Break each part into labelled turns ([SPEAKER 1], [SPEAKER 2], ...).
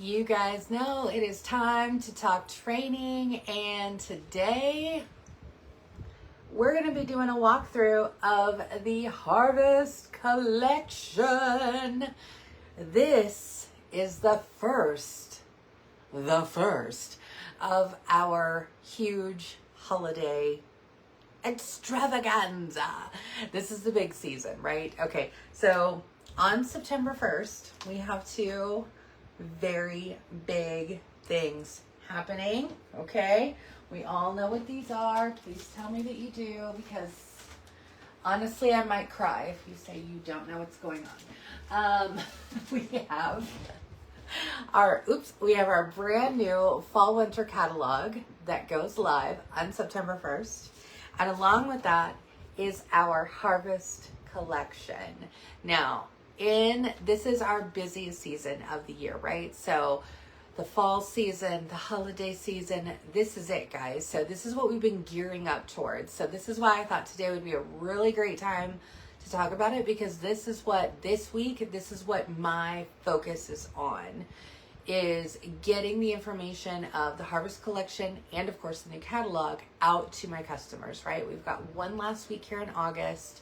[SPEAKER 1] You guys know it is time to talk training, and today we're going to be doing a walkthrough of the Harvest Collection. This is the first of our huge holiday extravaganza. This is the big season, right? Okay, so on September 1st, we have two very big things happening, okay? We all know what these are. Please tell me that you do, because honestly, I might cry if you say you don't know what's going on. We have our brand new fall winter catalog that goes live on September 1st. And along with that is our Harvest Collection. Now, this is our busiest season of the year, right? So the fall season, the holiday season, this is it, guys. So this is what we've been gearing up towards. So this is why I thought today would be a really great time to talk about it, because this is what my focus is on, is getting the information of the Harvest Collection and of course the new catalog out to my customers, right? We've got one last week here in August,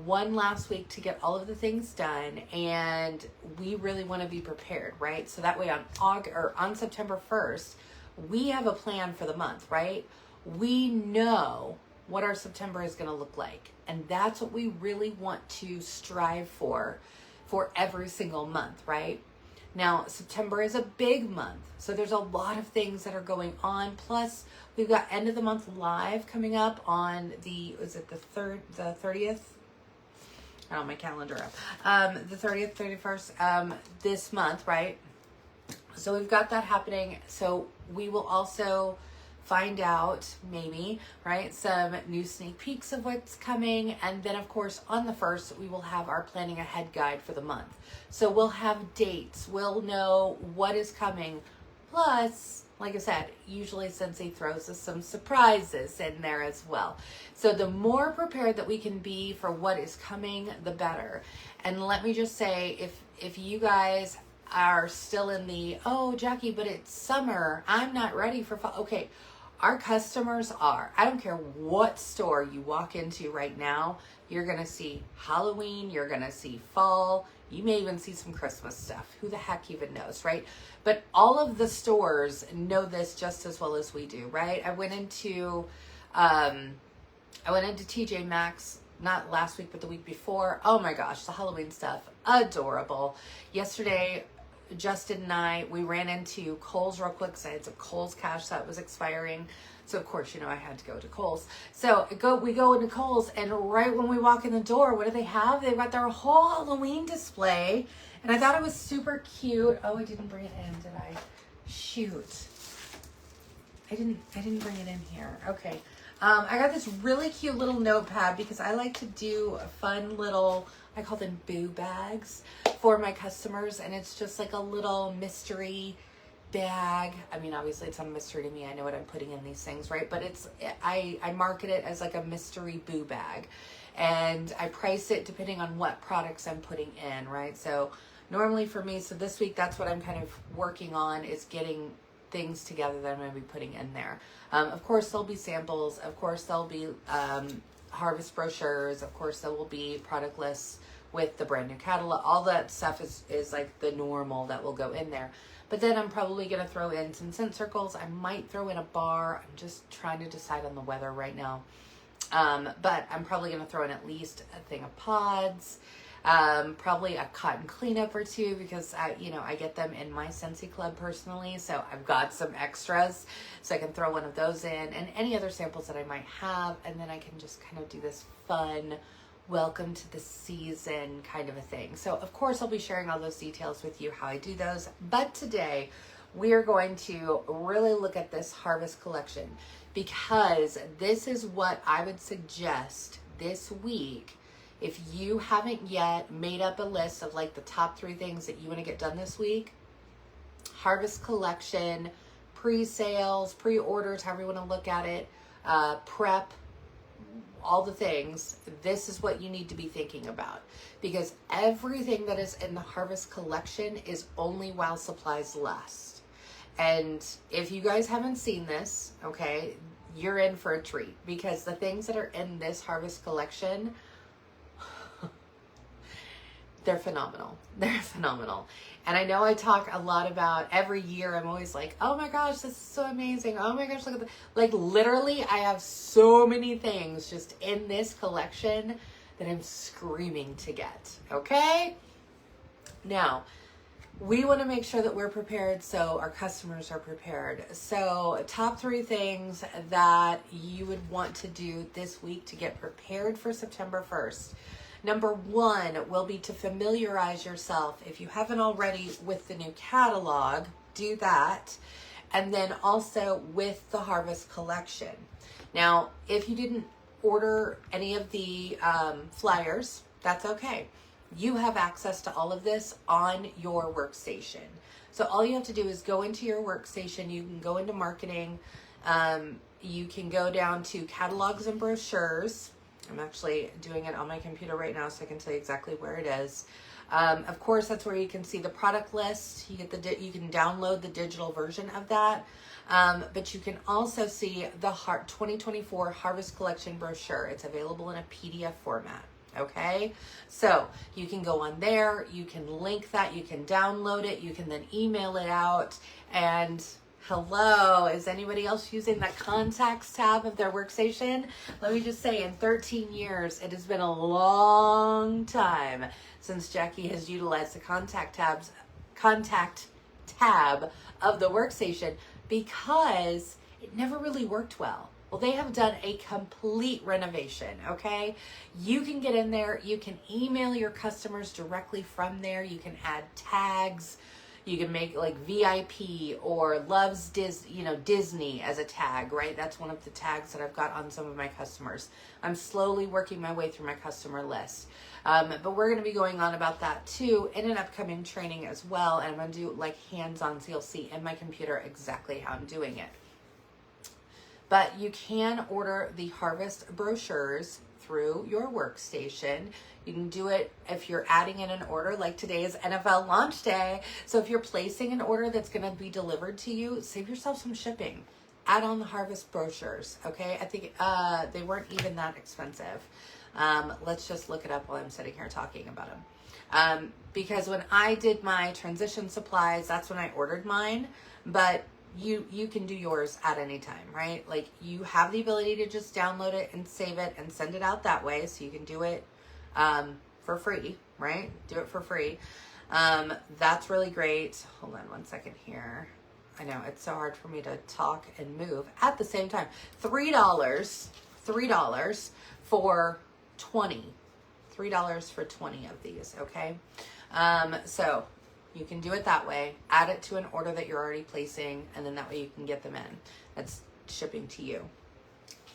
[SPEAKER 1] one last week to get all of the things done, and we really want to be prepared, right? So that way on September 1st, we have a plan for the month, right? We know what our September is going to look like, and that's what we really want to strive for every single month, right? Now, September is a big month, so there's a lot of things that are going on. Plus, we've got end of the month live coming up on the 30th? I don't have my calendar up. The 30th, 31st, this month, right? So we've got that happening. So we will also find out, maybe, right, some new sneak peeks of what's coming. And then, of course, on the 1st, we will have our planning ahead guide for the month. So we'll have dates. We'll know what is coming. Plus, like I said, usually Scentsy throws us some surprises in there as well. So the more prepared that we can be for what is coming, the better. And let me just say, if you guys are still in the, oh, Jacqui, but it's summer, I'm not ready for fall. Okay, our customers are. I don't care what store you walk into right now, you're going to see Halloween, you're going to see fall, you may even see some Christmas stuff. Who the heck even knows, right? But all of the stores know this just as well as we do, right? I went into TJ Maxx, not last week, but the week before. Oh my gosh, the Halloween stuff, adorable. Yesterday, Justin and I, we ran into Kohl's real quick because I had some Kohl's cash that was expiring. So of course, I had to go to Kohl's. So we go into Kohl's, and right when we walk in the door, what do they have? They've got their whole Halloween display. And I thought it was super cute. Oh, I didn't bring it in, did I? Shoot. I didn't bring it in here. Okay. I got this really cute little notepad because I like to do fun little, I call them boo bags for my customers. And it's just like a little mystery bag. I mean, obviously it's not a mystery to me. I know what I'm putting in these things, right? But I market it as like a mystery boo bag. And I price it depending on what products I'm putting in, right? So normally for me, so this week, that's what I'm kind of working on, is getting things together that I'm going to be putting in there. Of course, there'll be samples. Of course, there'll be harvest brochures. Of course, there will be product lists with the brand new catalog. All that stuff is like the normal that will go in there. But then I'm probably going to throw in some scent circles. I might throw in a bar. I'm just trying to decide on the weather right now. But I'm probably going to throw in at least a thing of pods. Probably a cotton cleanup or two, because I get them in my Scentsy club personally, so I've got some extras, so I can throw one of those in, and any other samples that I might have, and then I can just kind of do this fun welcome to the season kind of a thing. So of course I'll be sharing all those details with you, how I do those, but today we are going to really look at this Harvest Collection, because this is what I would suggest this week. If you haven't yet made up a list of like the top 3 things that you want to get done this week, Harvest Collection, pre-sales, pre-orders, however you want to look at it, prep, all the things, this is what you need to be thinking about, because everything that is in the Harvest collection is only while supplies last. And if you guys haven't seen this, okay, you're in for a treat, because the things that are in this Harvest collection, they're phenomenal. They're phenomenal. And I know I talk a lot about every year. I'm always like, oh my gosh, this is so amazing. Oh my gosh, look at that. Like literally I have so many things just in this collection that I'm screaming to get. Okay. Now we want to make sure that we're prepared so our customers are prepared. So top 3 things that you would want to do this week to get prepared for September 1st. Number 1 will be to familiarize yourself, if you haven't already, with the new catalog. Do that. And then also with the Harvest collection. Now, if you didn't order any of the flyers, that's okay. You have access to all of this on your workstation. So all you have to do is go into your workstation. You can go into marketing. You can go down to catalogs and brochures. I'm actually doing it on my computer right now so I can tell you exactly where it is. Of course, that's where you can see the product list. You get you can download the digital version of that. But you can also see the 2024 Harvest Collection brochure. It's available in a PDF format. Okay, so you can go on there, you can link that, you can download it, you can then email it out. And hello, is anybody else using that contacts tab of their workstation? Let me just say, in 13 years, it has been a long time since Jacqui has utilized the contact tab of the workstation, because it never really worked well. Well, they have done a complete renovation, okay? You can get in there, you can email your customers directly from there, you can add tags, you can make like VIP or loves Disney as a tag, right? That's one of the tags that I've got on some of my customers. I'm slowly working my way through my customer list. But we're going to be going on about that too in an upcoming training as well. And I'm going to do like hands-on, so you'll see in my computer exactly how I'm doing it. But you can order the Harvest brochures through your workstation. You can do it if you're adding in an order, like today is NFL launch day. So if you're placing an order that's going to be delivered to you, save yourself some shipping. Add on the Harvest brochures, okay? I think they weren't even that expensive. Let's just look it up while I'm sitting here talking about them. Because when I did my transition supplies, that's when I ordered mine. But you can do yours at any time, right? Like you have the ability to just download it and save it and send it out that way. So you can do it for free, right? Do it for free. That's really great. Hold on one second here. I know it's so hard for me to talk and move at the same time. $3 for 20. $3 for 20 of these, okay? So you can do it that way. Add it to an order that you're already placing, and then that way you can get them in. That's shipping to you.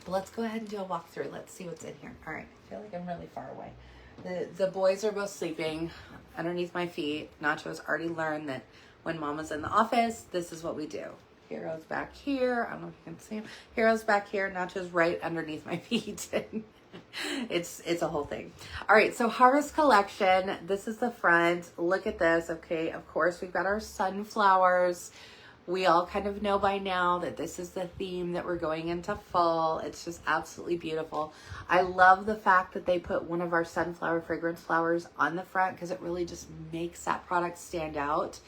[SPEAKER 1] But let's go ahead and do a walkthrough. Let's see what's in here. All right. I feel like I'm really far away. The boys are both sleeping underneath my feet. Nacho's already learned that when Mama's in the office, this is what we do. Hero's back here. I don't know if you can see him. Hero's back here. Nacho's right underneath my feet. It's a whole thing. All right, so Harvest collection. This is the front. Look at this. Okay, of course we've got our sunflowers. We all kind of know by now that this is the theme that we're going into fall. It's just absolutely beautiful. I love the fact that they put one of our sunflower fragrance flowers on the front, because it really just makes that product stand out.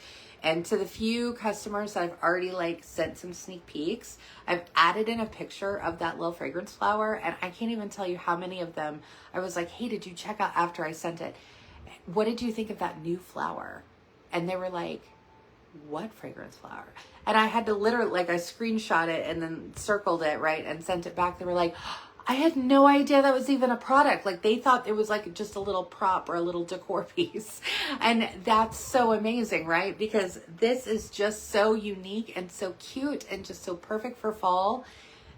[SPEAKER 1] And to the few customers that I've already like sent some sneak peeks, I've added in a picture of that little fragrance flower, and I can't even tell you how many of them I was like, hey, did you check out after I sent it? What did you think of that new flower? And they were like, what fragrance flower? And I had to literally, like, I screenshot it and then circled it, right, and sent it back. They were like, I had no idea that was even a product. Like, they thought it was like just a little prop or a little decor piece. And that's so amazing, right? Because this is just so unique and so cute and just so perfect for fall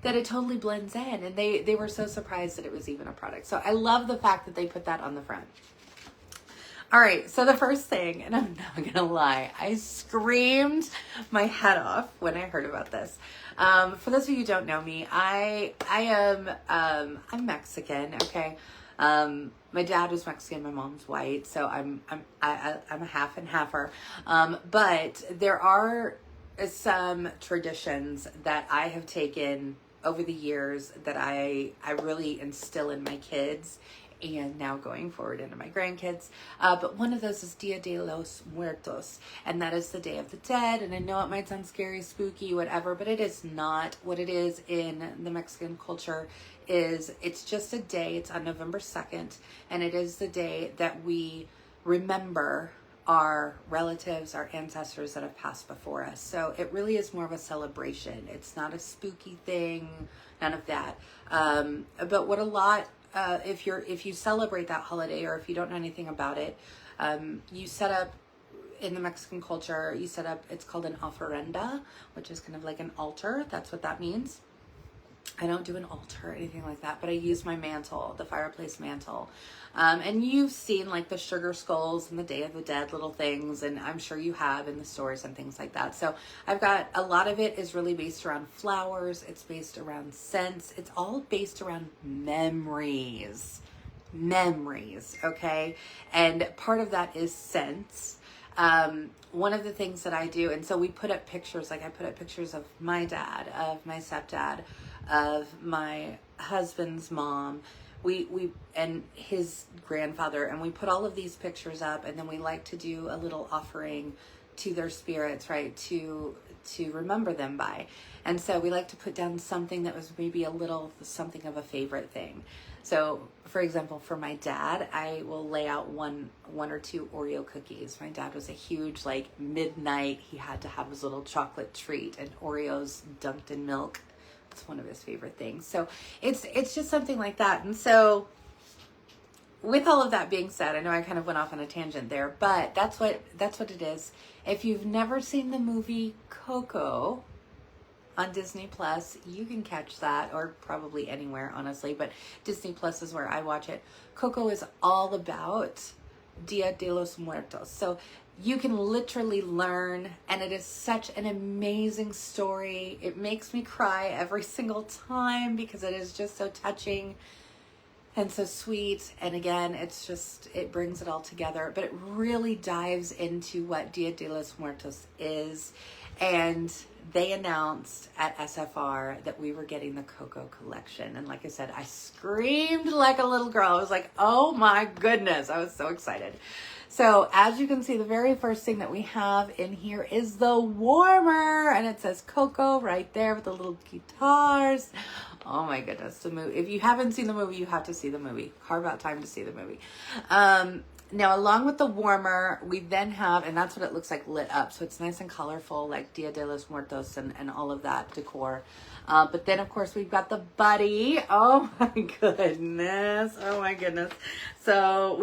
[SPEAKER 1] that it totally blends in. And they were so surprised that it was even a product. So I love the fact that they put that on the front. All right, so the first thing, and I'm not gonna lie, I screamed my head off when I heard about this. For those of you who don't know me, I'm Mexican. Okay, my dad was Mexican, my mom's white, so I'm a half and halfer. But there are some traditions that I have taken over the years that I really instill in my kids, and now going forward into my grandkids. But one of those is Dia de los Muertos, and that is the Day of the Dead. And I know it might sound scary, spooky, whatever, but it is not. What it is in the Mexican culture is it's just a day. It's on November 2nd, and it is the day that we remember our relatives, our ancestors that have passed before us. So it really is more of a celebration. It's not a spooky thing, none of that. But what a lot, if you celebrate that holiday, or if you don't know anything about it, you set up in the Mexican culture, it's called an ofrenda, which is kind of like an altar. That's what that means. I don't do an altar or anything like that, but I use my mantle, the fireplace mantle. And you've seen like the sugar skulls and the Day of the Dead little things, and I'm sure you have in the stores and things like that. So I've got a lot of it is really based around flowers. It's based around scents. It's all based around memories, okay? And part of that is scents. One of the things that I do, and so we put up pictures, like I put up pictures of my dad, of my stepdad, of my husband's mom, we and his grandfather, and we put all of these pictures up, and then we like to do a little offering to their spirits, right, to remember them by. And so we like to put down something that was maybe a little something of a favorite thing. So for example, for my dad, I will lay out one or two Oreo cookies. My dad was a huge, like, midnight, he had to have his little chocolate treat, and Oreos dunked in milk. It's one of his favorite things. So it's just something like that. And so with all of that being said, I know I kind of went off on a tangent there, but that's what it is. If you've never seen the movie Coco on Disney Plus, you can catch that, or probably anywhere, honestly, but Disney Plus is where I watch it. Coco is all about Dia de los Muertos. So you can literally learn, and it is such an amazing story. It makes me cry every single time because it is just so touching and so sweet. And again, it brings it all together, but it really dives into what Dia de los Muertos is. And they announced at SFR that we were getting the Coco collection. And like I said, I screamed like a little girl. I was like, oh my goodness. I was so excited. So as you can see, the very first thing that we have in here is the warmer, and it says Coco right there with the little guitars. Oh my goodness, the movie. If you haven't seen the movie, you have to see the movie. Carve out time to see the movie. Now, along with the warmer, we then have, and that's what it looks like lit up. So it's nice and colorful, like Dia de los Muertos and all of that decor. But then, of course, we've got the buddy. Oh my goodness. Oh my goodness. So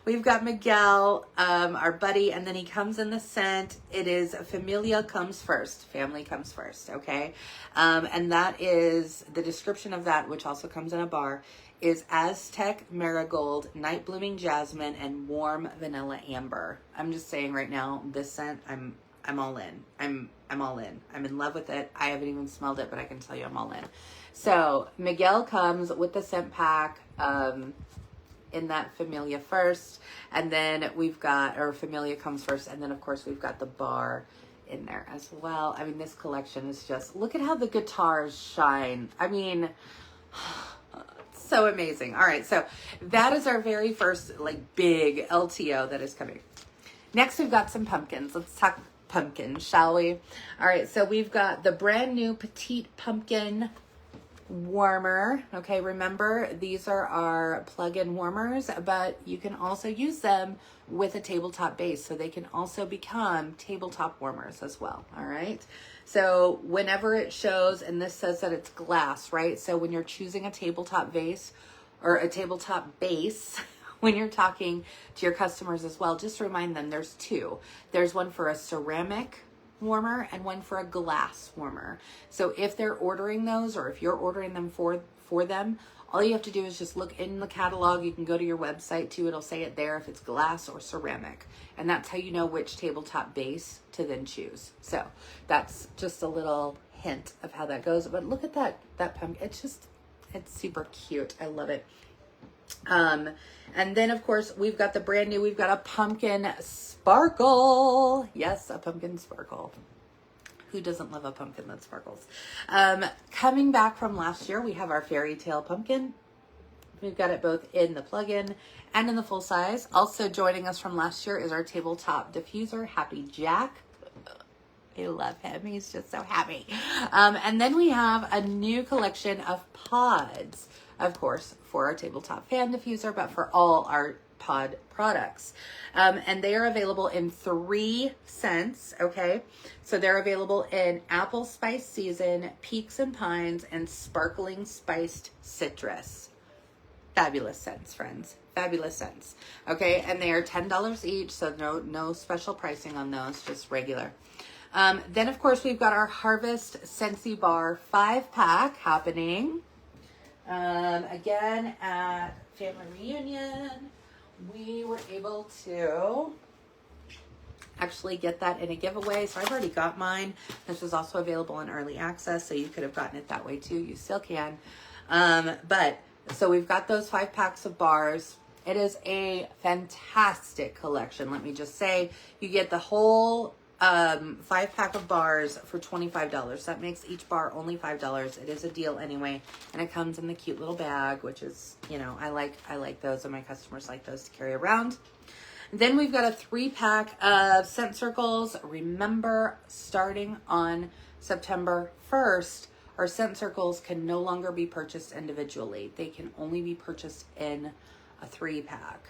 [SPEAKER 1] we've got Miguel, our buddy, and then he comes in the scent. It is Familia Comes First. Family comes first, okay? And that is, the description of that, which also comes in a bar, is Aztec Marigold, Night Blooming Jasmine, and Warm Vanilla Amber. I'm just saying right now, this scent, I'm all in. I'm all in. I'm in love with it. I haven't even smelled it, but I can tell you I'm all in. So Miguel comes with the scent pack, in that Familia first, and then we've got, or Familia comes first, and then of course we've got the bar in there as well. I mean, this collection is just, look at how the guitars shine. I mean, so amazing. All right, so that is our very first, like, big LTO that is coming. Next, we've got some pumpkins. Let's talk pumpkins, shall we? All right, so we've got the brand new Petite Pumpkin warmer. Okay, remember, these are our plug-in warmers, but you can also use them with a tabletop base, so they can also become tabletop warmers as well. All right, so whenever it shows, and this says that it's glass, right? So when you're choosing a tabletop vase or a tabletop base, when you're talking to your customers as well, just remind them there's two. There's one for a ceramic warmer and one for a glass warmer. So if they're ordering those, or if you're ordering them for them, All you have to do is just look in the catalog. You can go to your website too. It'll say it there if it's glass or ceramic. And that's how you know which tabletop base to then choose. So that's just a little hint of how that goes. But look at that pumpkin. It's super cute. I love it. And then of course we've got the brand new, we've got a pumpkin sparkle. Yes, a pumpkin sparkle. Who doesn't love a pumpkin that sparkles? Coming back from last year, we have our fairy tale pumpkin. We've got it both in the plug-in and in the full size. Also joining us from last year is our tabletop diffuser, Happy Jack. I love him. He's just so happy. And then we have a new collection of pods, of course, for our tabletop fan diffuser, but for all our pod products. And they are available in 3 scents, okay? So they're available in Apple Spice Season, Peaks and Pines, and Sparkling Spiced Citrus. Fabulous scents, friends. Fabulous scents. Okay, and they are $10 each, so no special pricing on those, just regular. Then, of course, we've got our Harvest Scentsy Bar 5-pack happening. Again, at Family Reunion, we were able to actually get that in a giveaway. So I've already got mine. This was also available in early access, so you could have gotten it that way too. You still can. So we've got those 5 packs of bars. It is a fantastic collection. Let me just say, you get the whole 5-pack of bars for $25. That makes each bar only $5. It is a deal anyway, and it comes in the cute little bag, which is, you know, I like those, and my customers like those to carry around. Then we've got a 3-pack of scent circles. Remember, starting on September 1st, our scent circles can no longer be purchased individually. They can only be purchased in a 3-pack.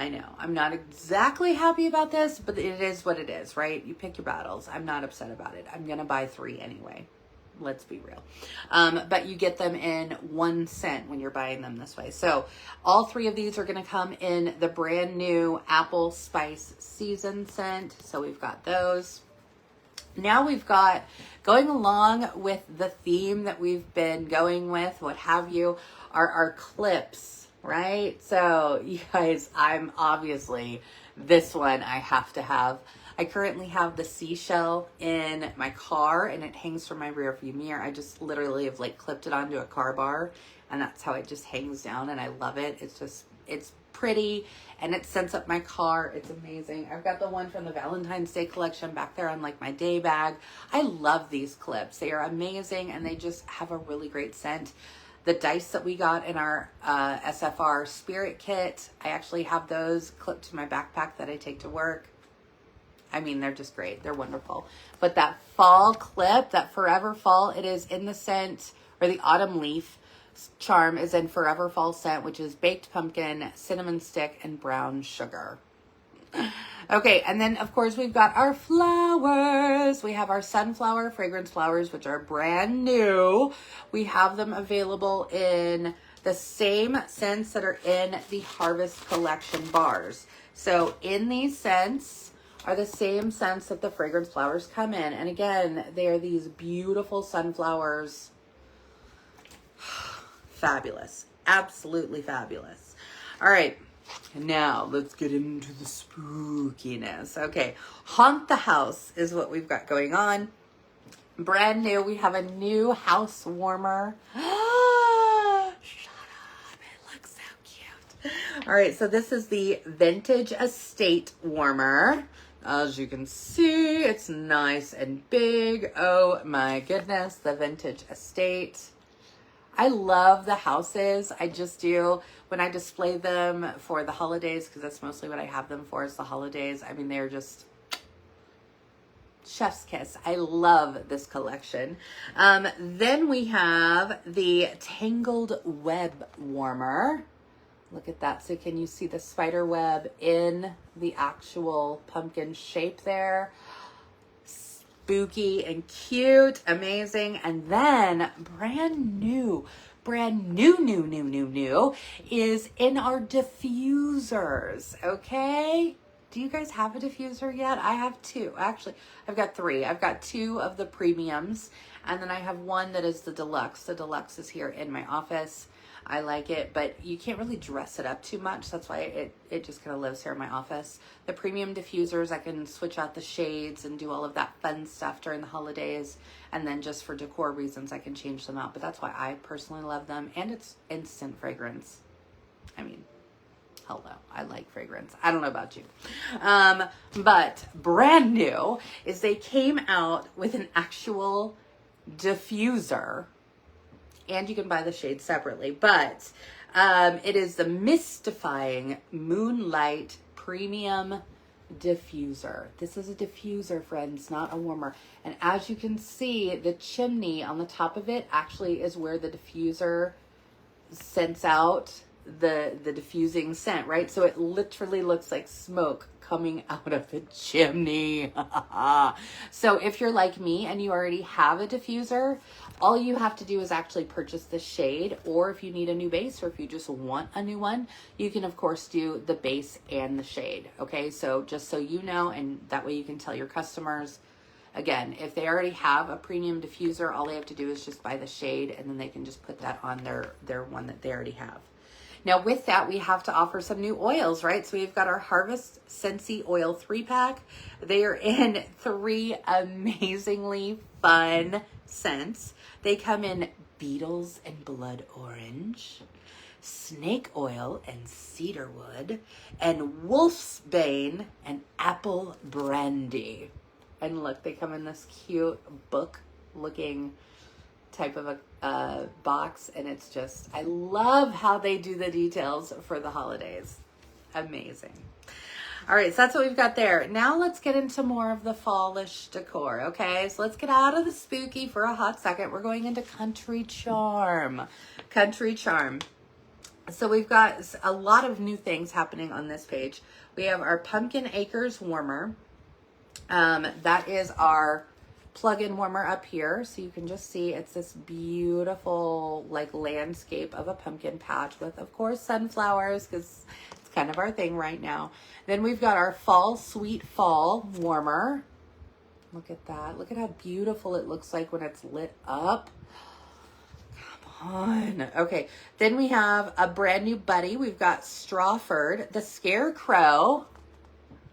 [SPEAKER 1] I know, I'm not exactly happy about this, but it is what it is, right? You pick your battles. I'm not upset about it. I'm going to buy 3 anyway. Let's be real. But you get them in 1 cent when you're buying them this way. So all 3 of these are going to come in the brand new Apple Spice Season scent. So we've got those. Now we've got, going along with the theme that we've been going with, what have you, are our clips. Right? So you guys, I'm obviously, this one I have to have. I currently have the seashell in my car, and it hangs from my rear view mirror. I just literally have like clipped it onto a car bar, and that's how it just hangs down, and I love it. It's pretty, and it scents up my car. It's amazing. I've got the one from the Valentine's Day collection back there on like my day bag. I love these clips. They are amazing, and they just have a really great scent. The dice that we got in our SFR Spirit Kit, I actually have those clipped to my backpack that I take to work. I mean, they're just great. They're wonderful. But that fall clip, that Forever Fall, it is in the scent, or the Autumn Leaf charm is in Forever Fall scent, which is baked pumpkin, cinnamon stick, and brown sugar. Okay, and then of course we've got our flowers. We have our sunflower fragrance flowers, which are brand new. We have them available in the same scents that are in the Harvest Collection bars. So in these scents are the same scents that the fragrance flowers come in. And again, they are these beautiful sunflowers. Fabulous. Absolutely fabulous. All right. Now, let's get into the spookiness. Okay, Haunt the House is what we've got going on. Brand new, we have a new house warmer. Shut up, it looks so cute. All right, so this is the Vintage Estate Warmer. As you can see, it's nice and big. Oh my goodness, the Vintage Estate. I love the houses. I just do. When I display them for the holidays, because that's mostly what I have them for, is the holidays. I mean, they're just chef's kiss. I love this collection. Then we have the Tangled Web Warmer. Look at that. So can you see the spider web in the actual pumpkin shape there? Spooky and cute, amazing. And then brand new is in our diffusers, okay? Do you guys have a diffuser yet? I have two. Actually, I've got three. I've got two of the premiums, and then I have one that is the deluxe. The deluxe is here in my office. I like it, but you can't really dress it up too much. That's why it just kind of lives here in my office. The premium diffusers, I can switch out the shades and do all of that fun stuff during the holidays. And then just for decor reasons, I can change them out. But that's why I personally love them. And it's instant fragrance. I mean, hello, I like fragrance. I don't know about you. But brand new is they came out with an actual diffuser. And you can buy the shade separately. But it is the Mystifying Moonlight Premium Diffuser. This is a diffuser, friends, not a warmer. And as you can see, the chimney on the top of it actually is where the diffuser sends out the diffusing scent, right? So it literally looks like smoke coming out of the chimney. So if you're like me and you already have a diffuser, all you have to do is actually purchase the shade, or if you need a new base, or if you just want a new one, you can of course do the base and the shade. Okay, so just so you know, and that way you can tell your customers. Again, if they already have a premium diffuser, all they have to do is just buy the shade, and then they can just put that on their one that they already have. Now with that, we have to offer some new oils, right? So we've got our Harvest Scentsy Oil 3-pack. They are in 3 amazingly fun scents. They come in Beetles and Blood Orange, Snake Oil and Cedarwood, and Wolf's Bane and Apple Brandy. And look, they come in this cute book-looking type of a box, and it's just, I love how they do the details for the holidays. Amazing. All right, so that's what we've got there. Now let's get into more of the fallish decor, okay? So let's get out of the spooky for a hot second. We're going into Country Charm. Country Charm. So we've got a lot of new things happening on this page. We have our Pumpkin Acres warmer. That is our plug-in warmer up here, so you can just see it's this beautiful like landscape of a pumpkin patch with, of course, sunflowers, because it's kind of our thing right now. Then we've got our Fall Sweet Fall warmer. Look at that. Look at how beautiful it looks like when it's lit up. Come on. Okay, then we have a brand new buddy. We've got Strawford the Scarecrow.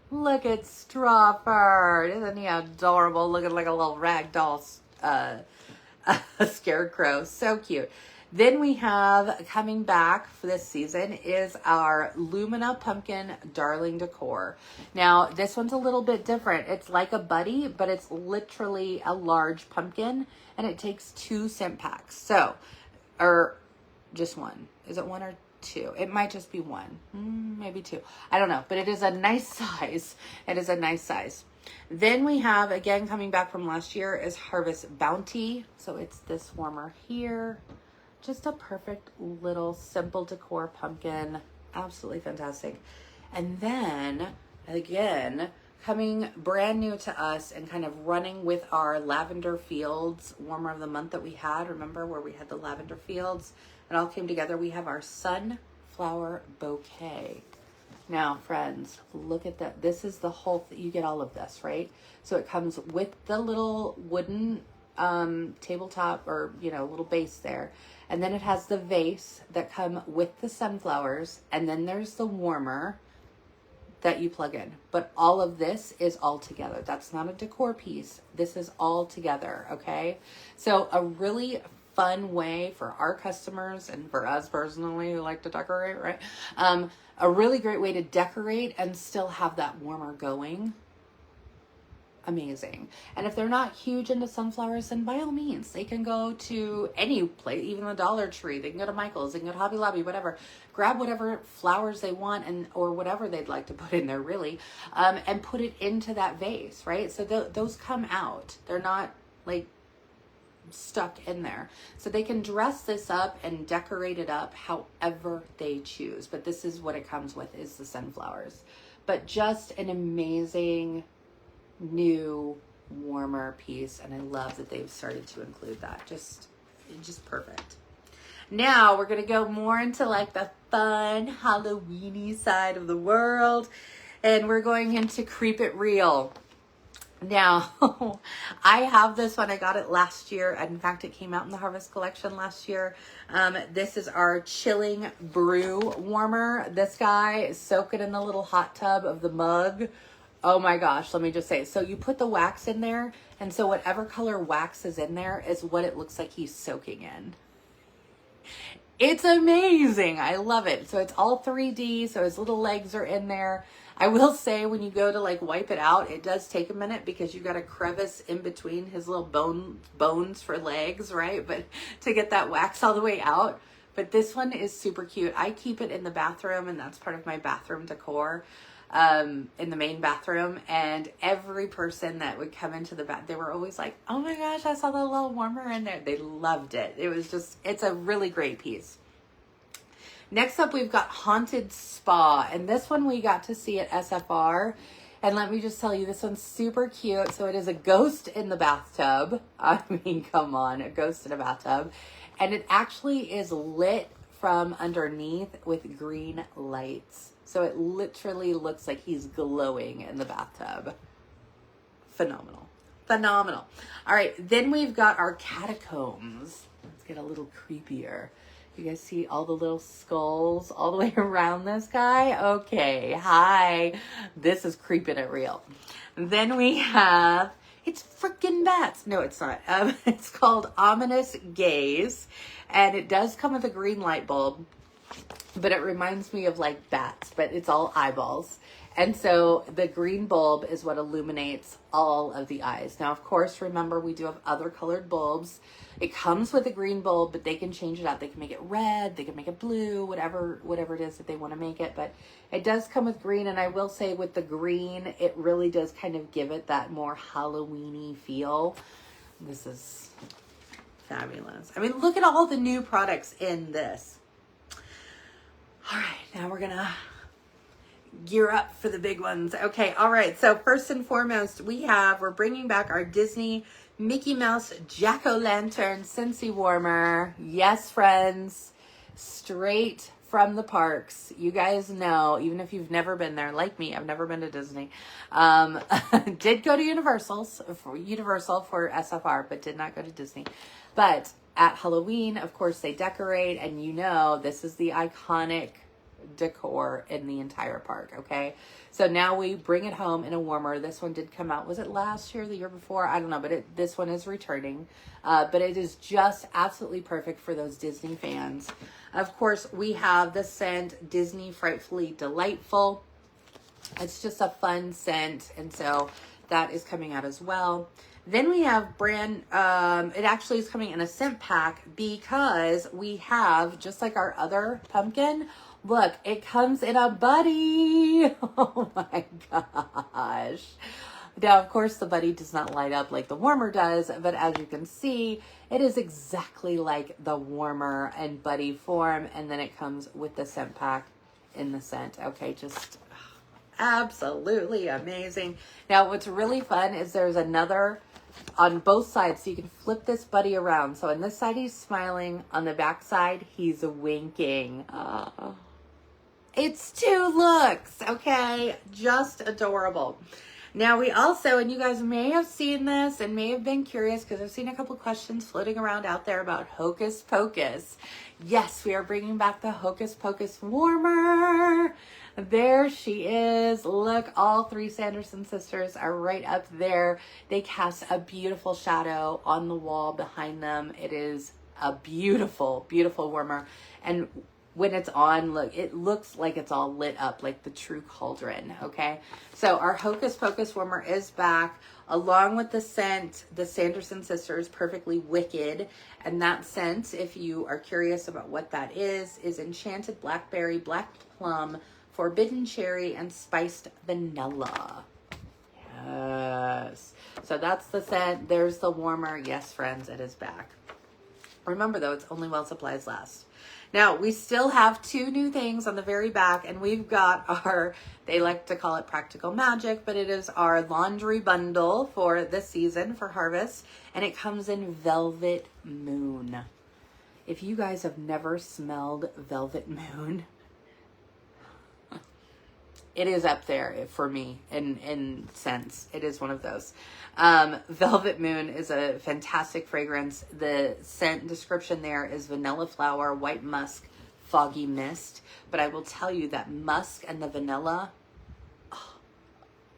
[SPEAKER 1] Look at Strawford. Isn't he adorable? Looking like a little rag doll a scarecrow. So cute. Then we have, coming back for this season, is our Lumina Pumpkin Darling Decor. Now, this one's a little bit different. It's like a buddy, but it's literally a large pumpkin, and it takes 2 scent packs. So, or just one. Is it one or 2? It might just be 1, maybe 2. I don't know, but it is a nice size. It is a nice size. Then we have, again, coming back from last year, is Harvest Bounty. So it's this warmer here. Just a perfect little simple decor pumpkin. Absolutely fantastic. And then, again, coming brand new to us and kind of running with our Lavender Fields warmer of the month that we had. Remember where we had the lavender fields? It all came together. We have our Sunflower Bouquet. Now, friends, look at that. This is the whole you get all of this, right? So it comes with the little wooden tabletop, or, you know, little base there. And then it has the vase that come with the sunflowers. And then there's the warmer that you plug in. But all of this is all together. That's not a decor piece. This is all together, okay? So a really fun way for our customers and for us personally who like to decorate, right? A really great way to decorate and still have that warmer going. Amazing. And if they're not huge into sunflowers, then by all means, they can go to any place, even the Dollar Tree. They can go to Michael's, they can go to Hobby Lobby, whatever. Grab whatever flowers they want, and or whatever they'd like to put in there, really, and put it into that vase, right? So those come out. They're not like stuck in there. So they can dress this up and decorate it up however they choose. But this is what it comes with, is the sunflowers. But just an amazing new warmer piece, and I love that they've started to include that. Just perfect. Now we're gonna go more into like the fun Halloweeny side of the world, and we're going into Creep It Real. Now, I have this one. I got it last year. In fact, it came out in the Harvest collection last year. This is our Chilling Brew Warmer. This guy, soak it in the little hot tub of the mug. Oh my gosh, let me just say. So you put the wax in there, and so whatever color wax is in there is what it looks like he's soaking in. It's amazing. I love it. So it's all 3D, so his little legs are in there. I will say when you go to like wipe it out, it does take a minute because you got a crevice in between his little bones for legs, right? But to get that wax all the way out. But this one is super cute. I keep it in the bathroom, and that's part of my bathroom decor, in the main bathroom. And every person that would come into the bath, they were always like, oh my gosh, I saw the little warmer in there. They loved it. It was just, it's a really great piece. Next up, we've got Haunted Spa, and this one we got to see at SFR. And let me just tell you, this one's super cute. So it is a ghost in the bathtub. I mean, come on, a ghost in a bathtub. And it actually is lit from underneath with green lights. So it literally looks like he's glowing in the bathtub. Phenomenal. Phenomenal. All right, then we've got our catacombs. Let's get a little creepier. You guys see all the little skulls all the way around this guy? Okay, hi. This is Creeping It Real. Then we have, it's freaking bats. No, it's not. It's called Ominous Gaze, and it does come with a green light bulb, but it reminds me of like bats, but it's all eyeballs. And so the green bulb is what illuminates all of the eyes. Now, of course, remember, we do have other colored bulbs. It comes with a green bulb, but they can change it out. They can make it red, they can make it blue, whatever it is that they want to make it. But it does come with green, and I will say with the green, it really does kind of give it that more Halloween-y feel. This is fabulous. I mean, look at all the new products in this. All right, now we're gonna gear up for the big ones. Okay, all right. So first and foremost, we're bringing back our Disney Mickey Mouse Jack-o'-lantern Scentsy warmer. Yes, friends, straight from the parks. You guys know, even if you've never been there, like me, I've never been to Disney. Did go to Universal for SFR, but did not go to Disney. But at Halloween, of course, they decorate, and you know, this is the iconic decor in the entire park. Okay, so now we bring it home in a warmer. This one did come out, was it last year, the year before? I don't know, but this one is returning, but it is just absolutely perfect for those Disney fans. Of course, we have the scent Disney Frightfully Delightful. It's just a fun scent, and so that is coming out as well. Then we have it actually is coming in a scent pack because we have, just like our other pumpkin, look, it comes in a buddy. Oh my gosh. Now, of course, the buddy does not light up like the warmer does, but as you can see, it is exactly like the warmer and buddy form. And then it comes with the scent pack in the scent. Okay, just absolutely amazing. Now, what's really fun is there's another on both sides, so you can flip this buddy around. So on this side, he's smiling. On the back side, he's winking. It's two looks, okay? Just adorable. Now we also, and you guys may have seen this and may have been curious because I've seen a couple questions floating around out there about Hocus Pocus. Yes, we are bringing back the Hocus Pocus warmer. There she is. Look, all three Sanderson sisters are right up there. They cast a beautiful shadow on the wall behind them. It is a beautiful, beautiful warmer. And when it's on, look, it looks like it's all lit up like the true cauldron, okay? So our Hocus Pocus warmer is back, along with the scent, the Sanderson sisters, Perfectly Wicked. And that scent, if you are curious about what that is Enchanted Blackberry, Black Plum, Forbidden Cherry, and Spiced Vanilla. Yes. So that's the scent. There's the warmer. Yes, friends, it is back. Remember, though, it's only while supplies last. Now, we still have two new things on the very back, and we've got our, they like to call it Practical Magic, but it is our laundry bundle for this season for Harvest, and it comes in Velvet Moon. If you guys have never smelled Velvet Moon, it is up there for me in scents. It is one of those. Velvet Moon is a fantastic fragrance. The scent description there is vanilla flower, white musk, foggy mist. But I will tell you that musk and the vanilla,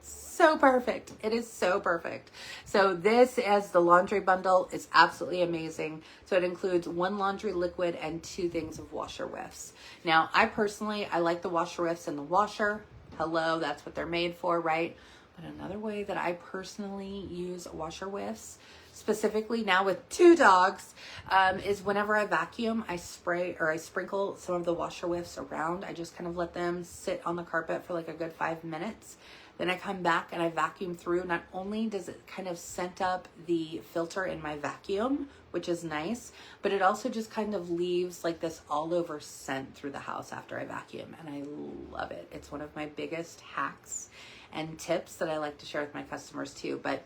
[SPEAKER 1] so perfect. It is so perfect. So this, as the laundry bundle, is absolutely amazing. So it includes 1 laundry liquid and 2 things of washer whiffs. Now, I like the washer whiffs in the washer. Hello, that's what they're made for, right? But another way that I personally use washer whiffs, specifically now with 2 dogs, is whenever I vacuum, I spray or I sprinkle some of the washer whiffs around. I just kind of let them sit on the carpet for like a good 5 minutes. Then I come back and I vacuum through. Not only does it kind of scent up the filter in my vacuum, which is nice, but it also just kind of leaves like this all over scent through the house after I vacuum. And I love it. It's one of my biggest hacks and tips that I like to share with my customers too. But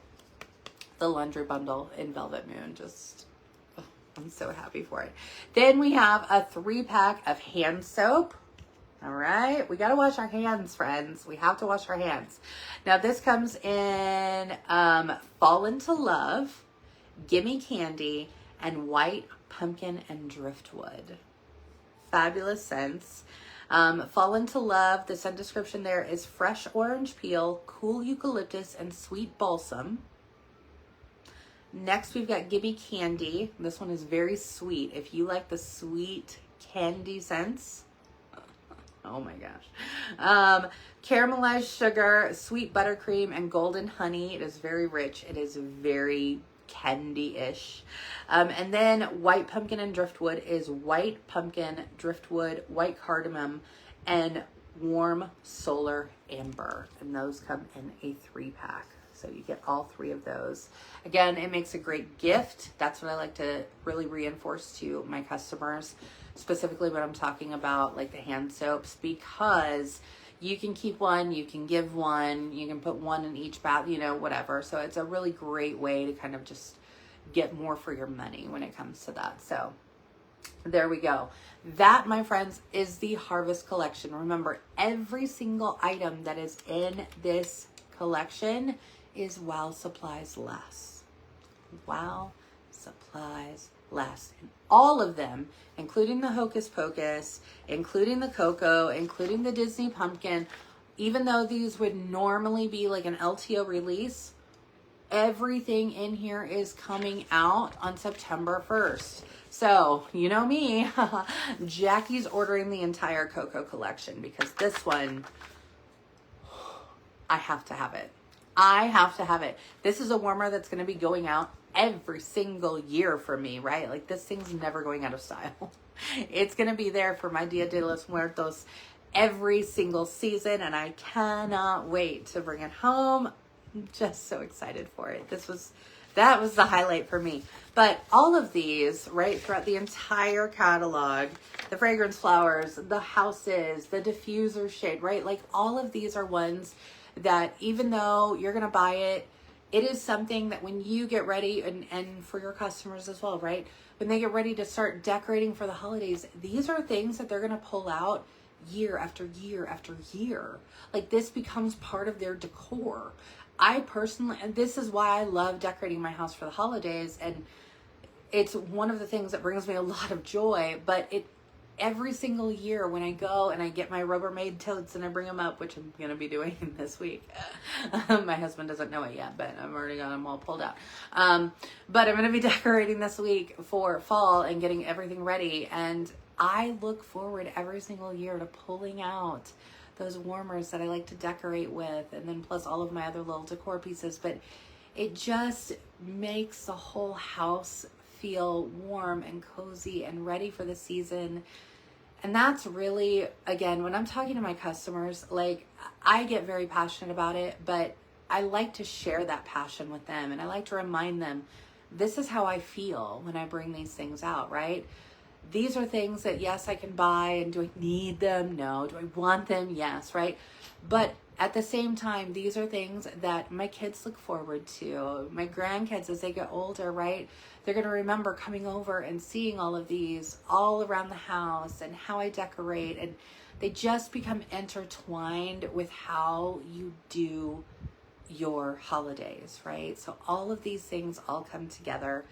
[SPEAKER 1] the laundry bundle in Velvet Moon, just, oh, I'm so happy for it. Then we have a 3-pack of hand soap. All right, we got to wash our hands, friends. We have to wash our hands. Now, this comes in Fall Into Love, Gimme Candy, and White Pumpkin and Driftwood. Fabulous scents. Fall Into Love, the scent description there is fresh orange peel, cool eucalyptus, and sweet balsam. Next, we've got Gimme Candy. This one is very sweet. If you like the sweet candy scents, oh my gosh. Caramelized sugar, sweet buttercream, and golden honey. It is very rich. It is very candy-ish. And then White Pumpkin and Driftwood is white pumpkin, driftwood, white cardamom, and warm solar amber. And those come in a 3-pack. So you get all 3 of those. Again, it makes a great gift. That's what I like to really reinforce to my customers, specifically when I'm talking about like the hand soaps, because you can keep one, you can give one, you can put one in each bath, you know, whatever. So it's a really great way to kind of just get more for your money when it comes to that. So there we go. That, my friends, is the Harvest collection. Remember, every single item that is in this collection is while supplies last. While supplies last. And all of them, including the Hocus Pocus, including the Cocoa, including the Disney Pumpkin, even though these would normally be like an LTO release, everything in here is coming out on September 1st. So, you know me, Jacqui's ordering the entire Cocoa collection because this one, I have to have it. I have to have it. This is a warmer that's going to be going out every single year for me, right? Like, this thing's never going out of style. It's going to be there for my Dia de los Muertos every single season, and I cannot wait to bring it home. I'm just so excited for it. That was the highlight for me. But all of these, right, throughout the entire catalog, the fragrance flowers, the houses, the diffuser shade, right? Like, all of these are ones that even though you're going to buy it, it is something that when you get ready, and for your customers as well, right? When they get ready to start decorating for the holidays, these are things that they're going to pull out year after year after year. Like, this becomes part of their decor. I personally, and this is why I love decorating my house for the holidays, and it's one of the things that brings me a lot of joy, but every single year when I go and I get my Rubbermaid totes and I bring them up, which I'm going to be doing this week. My husband doesn't know it yet, but I've already got them all pulled out. But I'm going to be decorating this week for fall and getting everything ready. And I look forward every single year to pulling out those warmers that I like to decorate with, and then plus all of my other little decor pieces. But it just makes the whole house feel warm and cozy and ready for the season. And that's really, again, when I'm talking to my customers, like, I get very passionate about it, but I like to share that passion with them. And I like to remind them, this is how I feel when I bring these things out, right? These are things that, yes, I can buy. And do I need them? No. Do I want them? Yes, right? But at the same time, these are things that my kids look forward to. My grandkids, as they get older, right? They're going to remember coming over and seeing all of these all around the house and how I decorate. And they just become intertwined with how you do your holidays, right? So all of these things all come together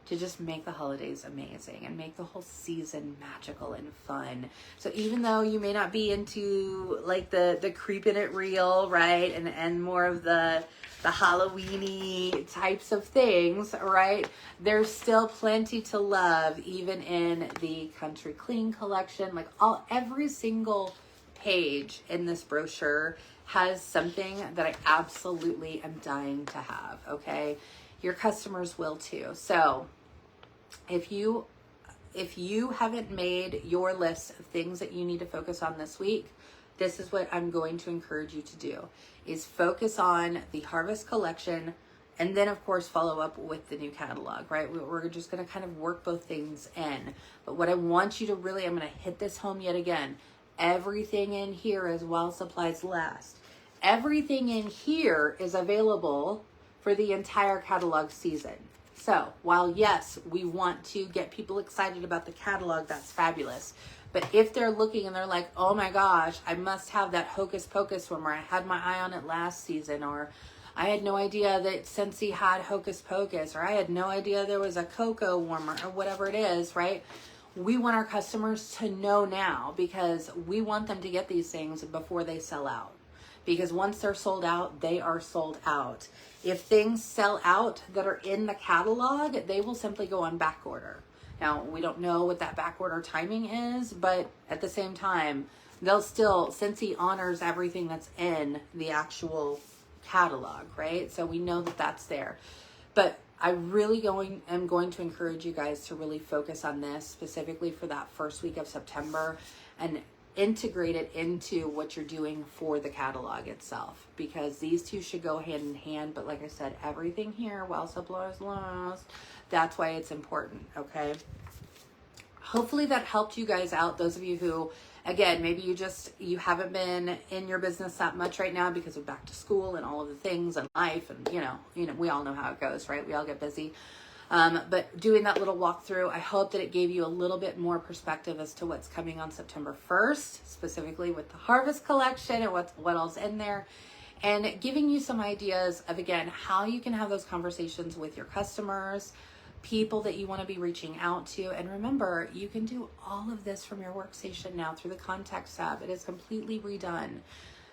[SPEAKER 1] to just make the holidays amazing and make the whole season magical and fun. So even though you may not be into like the creeping it real, right? And more of the Halloween-y types of things, right? There's still plenty to love even in the Country Clean collection. Like every single page in this brochure has something that I absolutely am dying to have, okay? Your customers will too. So if you haven't made your list of things that you need to focus on this week, this is what I'm going to encourage you to do, is focus on the Harvest collection, and then of course follow up with the new catalog, right? We're just going to kind of work both things in. But what I want you to really, I'm going to hit this home yet again. Everything in here is while supplies last. Everything in here is available for the entire catalog season. So while yes, we want to get people excited about the catalog, that's fabulous. But if they're looking and they're like, oh my gosh, I must have that Hocus Pocus one where I had my eye on it last season, or I had no idea that Scentsy had Hocus Pocus, or I had no idea there was a cocoa warmer, or whatever it is, right? We want our customers to know now, because we want them to get these things before they sell out. Because once they're sold out, they are sold out. If things sell out that are in the catalog, they will simply go on back order. Now, we don't know what that back order timing is, but at the same time, Scentsy honors everything that's in the actual catalog, right? So we know that that's there. But I really am going to encourage you guys to really focus on this specifically for that first week of September and integrate it into what you're doing for the catalog itself, because these two should go hand in hand. But like I said, everything here, while supplies last, that's why it's important, okay? Hopefully that helped you guys out. Those of you who, again, maybe you haven't been in your business that much right now because of back to school and all of the things and life, and you know, we all know how it goes, right? We all get busy. But doing that little walkthrough, I hope that it gave you a little bit more perspective as to what's coming on September 1st, specifically with the Harvest collection and what else in there, and giving you some ideas of, again, how you can have those conversations with your customers, people that you want to be reaching out to. And remember, you can do all of this from your workstation now through the Contacts tab. It is completely redone.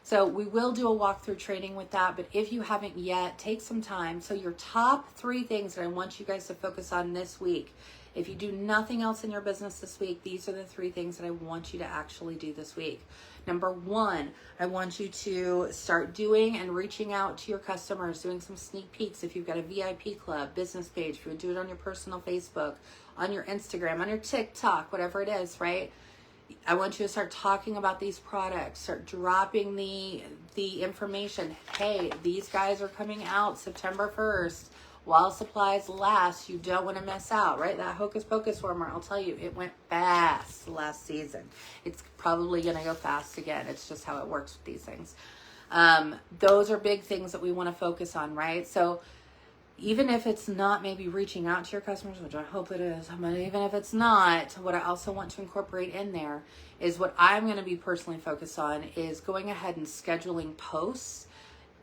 [SPEAKER 1] So we will do a walkthrough training with that, but if you haven't yet, take some time. So your top 3 things that I want you guys to focus on this week. If you do nothing else in your business this week, these are the 3 things that I want you to actually do this week. Number 1, I want you to start doing and reaching out to your customers, doing some sneak peeks. If you've got a VIP club, business page, if you would do it on your personal Facebook, on your Instagram, on your TikTok, whatever it is, right? I want you to start talking about these products, start dropping the information. Hey, these guys are coming out September 1st. While supplies last, you don't want to miss out, right? That Hocus Pocus warmer, I'll tell you, it went fast last season. It's probably going to go fast again. It's just how it works with these things. Those are big things that we want to focus on, right? So even if it's not maybe reaching out to your customers, which I hope it is, but even if it's not, what I also want to incorporate in there is what I'm going to be personally focused on is going ahead and scheduling posts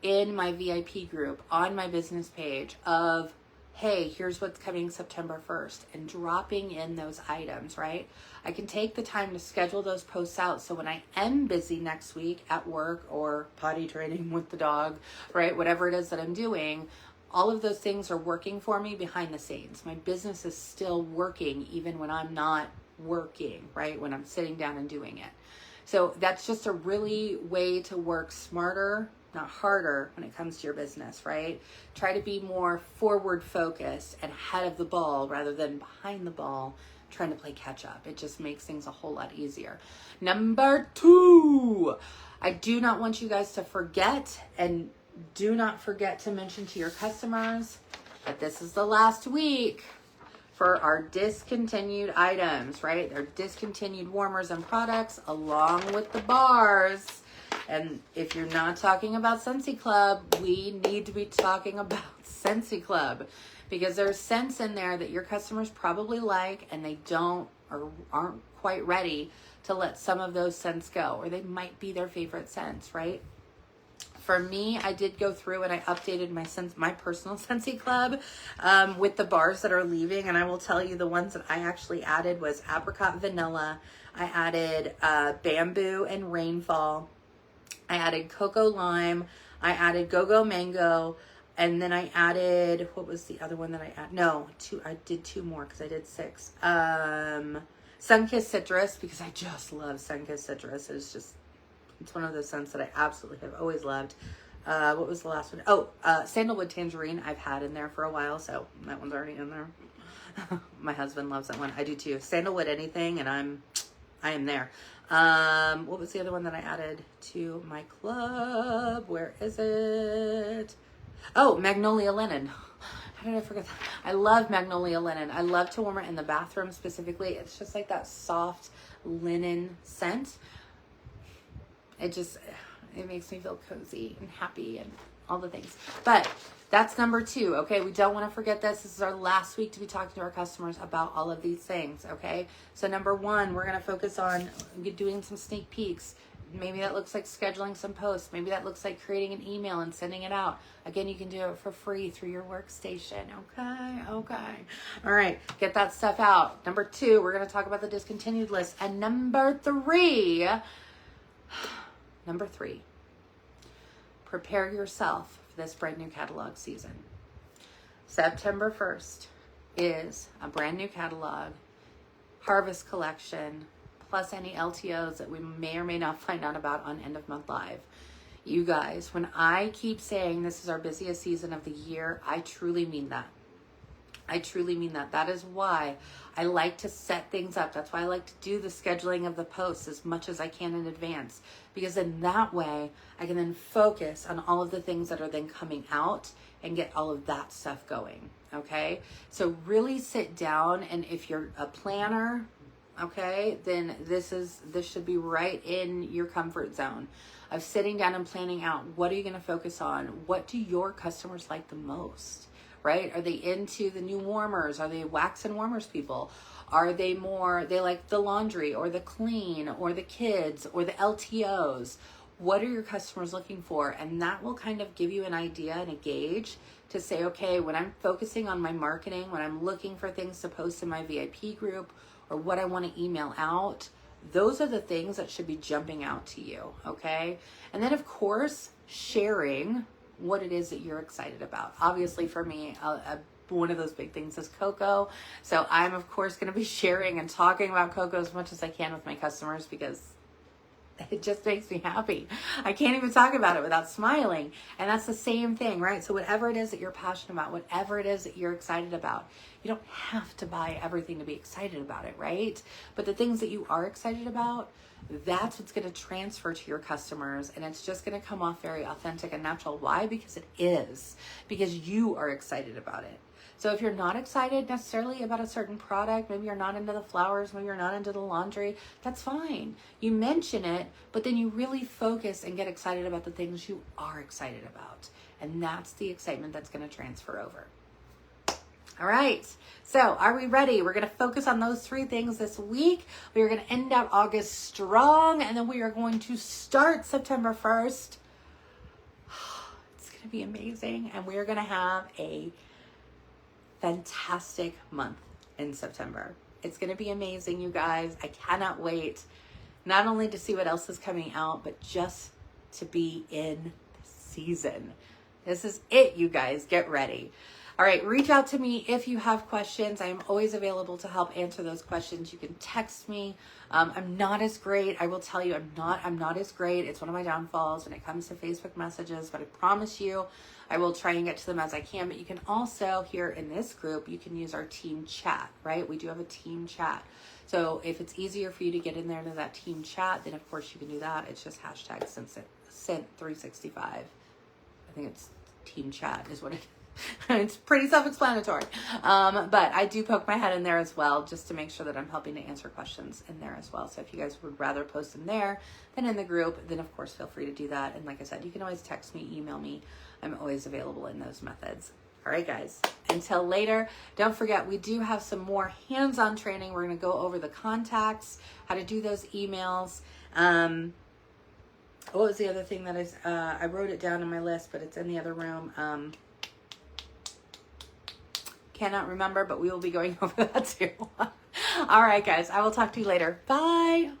[SPEAKER 1] in my VIP group on my business page of, hey, here's what's coming September 1st, and dropping in those items, right? I can take the time to schedule those posts out so when I am busy next week at work or potty training with the dog, right? Whatever it is that I'm doing, all of those things are working for me behind the scenes. My business is still working even when I'm not working, right? When I'm sitting down and doing it. So that's just a really way to work smarter, not harder when it comes to your business, right? Try to be more forward focused and ahead of the ball rather than behind the ball trying to play catch up. It just makes things a whole lot easier. Number 2, I do not want you guys to forget, and do not forget to mention to your customers that this is the last week for our discontinued items, right? They're discontinued warmers and products along with the bars. And if you're not talking about Scentsy Club, we need to be talking about Scentsy Club, because there's scents in there that your customers probably like and they don't or aren't quite ready to let some of those scents go, or they might be their favorite scents, right? For me, I did go through and I updated my personal Scentsy club with the bars that are leaving. And I will tell you the ones that I actually added was apricot vanilla. I added bamboo and rainfall. I added cocoa lime. I added go-go mango. And then I added, what was the other one that I added? No, I did 2 more because I did 6. Sun-kissed citrus, because I just love sun-kissed citrus. It's one of those scents that I absolutely have always loved. What was the last one? Oh, sandalwood tangerine I've had in there for a while, so that one's already in there. My husband loves that one. I do too. Sandalwood anything, and I am there. What was the other one that I added to my club? Where is it? Oh, magnolia linen. How did I forget that? I love magnolia linen. I love to warm it in the bathroom specifically. It's just like that soft linen scent. It makes me feel cozy and happy and all the things. But that's number 2, okay? We don't want to forget this. This is our last week to be talking to our customers about all of these things, okay? So number 1, we're going to focus on doing some sneak peeks. Maybe that looks like scheduling some posts. Maybe that looks like creating an email and sending it out. Again, you can do it for free through your workstation, okay? Okay. All right, get that stuff out. Number 2, we're going to talk about the discontinued list. And number 3, prepare yourself for this brand new catalog season. September 1st is a brand new catalog, harvest collection, plus any LTOs that we may or may not find out about on End of Month Live. You guys, when I keep saying this is our busiest season of the year, I truly mean that. I truly mean that. That is why I like to set things up. That's why I like to do the scheduling of the posts as much as I can in advance. Because in that way, I can then focus on all of the things that are then coming out and get all of that stuff going. Okay? So really sit down, and if you're a planner, okay, then this should be right in your comfort zone of sitting down and planning out, what are you going to focus on? What do your customers like the most? Right? Are they into the new warmers? Are they wax and warmers people? Are they like the laundry or the clean or the kids or the LTOs? What are your customers looking for? And that will kind of give you an idea and a gauge to say, okay, when I'm focusing on my marketing, when I'm looking for things to post in my VIP group or what I want to email out, those are the things that should be jumping out to you, okay? And then, of course, sharing what it is that you're excited about. Obviously, for me, one of those big things is cocoa. So I'm, of course, going to be sharing and talking about cocoa as much as I can with my customers because it just makes me happy. I can't even talk about it without smiling. And that's the same thing, right? So whatever it is that you're passionate about, whatever it is that you're excited about, you don't have to buy everything to be excited about it, right? But the things that you are excited about, that's what's going to transfer to your customers, and it's just going to come off very authentic and natural. Why? Because it is. Because you are excited about it. So if you're not excited necessarily about a certain product, maybe you're not into the flowers, maybe you're not into the laundry, that's fine. You mention it, but then you really focus and get excited about the things you are excited about. And that's the excitement that's going to transfer over. All right, so are we ready? We're going to focus on those 3 things this week. We are going to end out August strong, and then we are going to start September 1st. It's going to be amazing, and we are going to have a fantastic month in September. It's going to be amazing, you guys. I cannot wait, not only to see what else is coming out, but just to be in the season. This is it, you guys. Get ready. All right, reach out to me if you have questions. I am always available to help answer those questions. You can text me. I'm not as great. I will tell you, I'm not as great. It's one of my downfalls when it comes to Facebook messages, but I promise you, I will try and get to them as I can. But you can also, here in this group, you can use our team chat, right? We do have a team chat. So if it's easier for you to get in there to that team chat, then of course you can do that. It's just hashtag Scent365. I think it's team chat is what it is. It's pretty self-explanatory. But I do poke my head in there as well, just to make sure that I'm helping to answer questions in there as well. So if you guys would rather post in there than in the group, then of course feel free to do that. And like I said, you can always text me, email me. I'm always available in those methods. All right, guys, until later, don't forget, we do have some more hands-on training. We're going to go over the contacts, how to do those emails. What was the other thing that I wrote it down in my list, but it's in the other room. Cannot remember, but we will be going over that too. All right, guys, I will talk to you later. Bye.